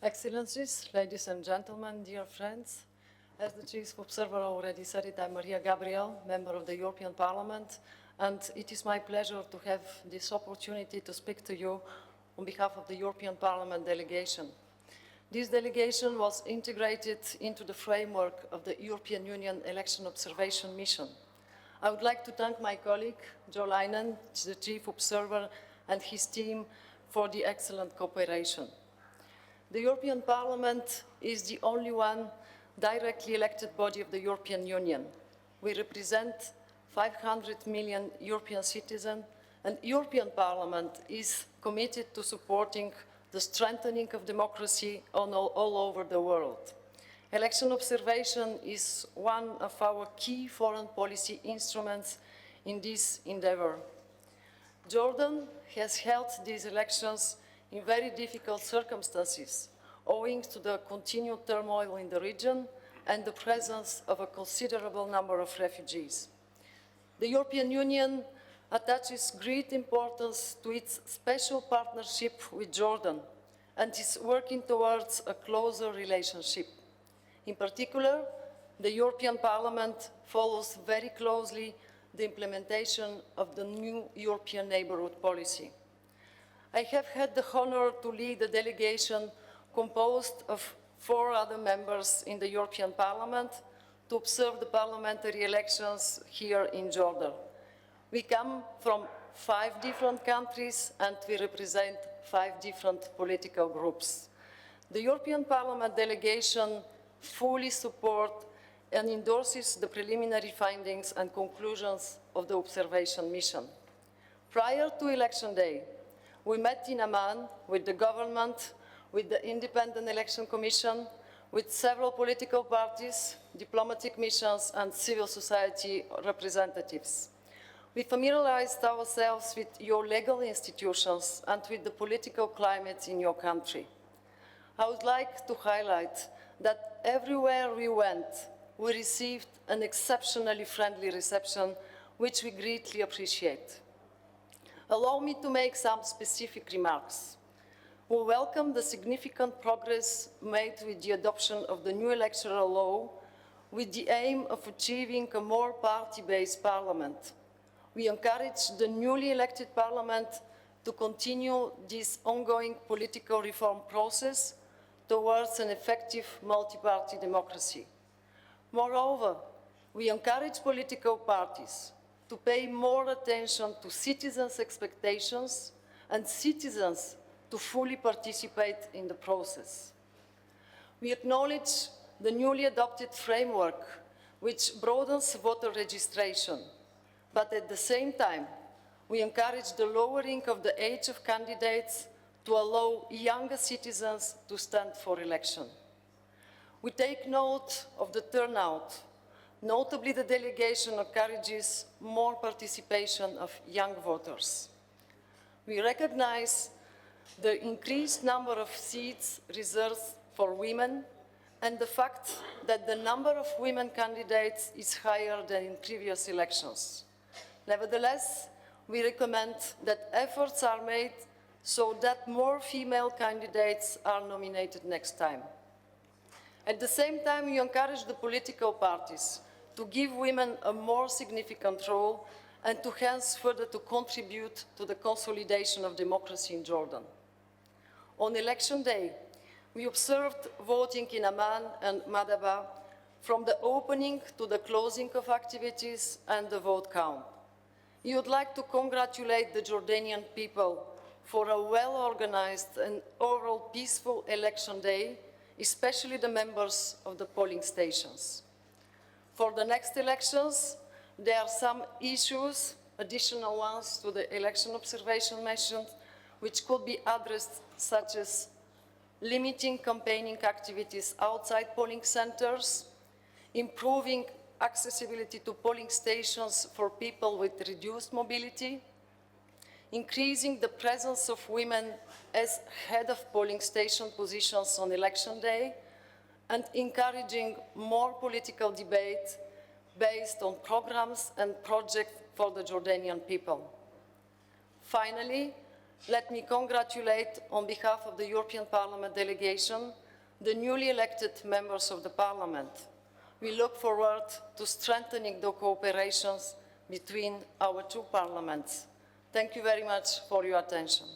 Excellencies, ladies and gentlemen, dear friends, as the Chief Observer already said it, I'm Mariya GABRIEL, member of the European Parliament, and it is my pleasure to have this opportunity to speak to you on behalf of the European Parliament Delegation. This delegation was integrated into the framework of the European Union Election Observation Mission. I would like to thank my colleague, Jo Leinen, the Chief Observer, and his team for the excellent cooperation. The European Parliament is the only one directly elected body of the European Union. We represent 500 million European citizens, and the European Parliament is committed to supporting the strengthening of democracy all over the world. Election observation is one of our key foreign policy instruments in this endeavor. Jordan has held these elections in very difficult circumstances, owing to the continued turmoil in the region and the presence of a considerable number of refugees. The European Union attaches great importance to its special partnership with Jordan and is working towards a closer relationship. In particular, the European Parliament follows very closely the implementation of the new European Neighbourhood Policy. I have had the honor to lead a delegation composed of 4 other members in the European Parliament to observe the parliamentary elections here in Jordan. We come from 5 different countries and we represent 5 different political groups. The European Parliament delegation fully supports and endorses the preliminary findings and conclusions of the observation mission. Prior to election day, we met in Amman with the government, with the Independent Election Commission, with several political parties, diplomatic missions, and civil society representatives. We familiarized ourselves with your legal institutions and with the political climate in your country. I would like to highlight that everywhere we went, we received an exceptionally friendly reception, which we greatly appreciate. Allow me to make some specific remarks. We welcome the significant progress made with the adoption of the new electoral law with the aim of achieving a more party-based parliament. We encourage the newly elected parliament to continue this ongoing political reform process towards an effective multi-party democracy. Moreover, we encourage political parties to pay more attention to citizens' expectations and citizens to fully participate in the process. We acknowledge the newly adopted framework, which broadens voter registration, but at the same time, we encourage the lowering of the age of candidates to allow younger citizens to stand for election. We take note of the turnout. Notably, the delegation encourages more participation of young voters. We recognize the increased number of seats reserved for women and the fact that the number of women candidates is higher than in previous elections. Nevertheless, we recommend that efforts are made so that more female candidates are nominated next time. At the same time, we encourage the political parties to give women a more significant role and to hence further to contribute to the consolidation of democracy in Jordan. On election day, we observed voting in Amman and Madaba from the opening to the closing of activities and the vote count. I would like to congratulate the Jordanian people for a well-organized and overall peaceful election day, especially the members of the polling stations. For the next elections, there are some issues, additional ones to the election observation mission, which could be addressed, such as limiting campaigning activities outside polling centers, improving accessibility to polling stations for people with reduced mobility, increasing the presence of women as head of polling station positions on election day, and encouraging more political debate based on programs and projects for the Jordanian people. Finally, let me congratulate, on behalf of the European Parliament Delegation, the newly elected members of the Parliament. We look forward to strengthening the cooperation between our two parliaments. Thank you very much for your attention.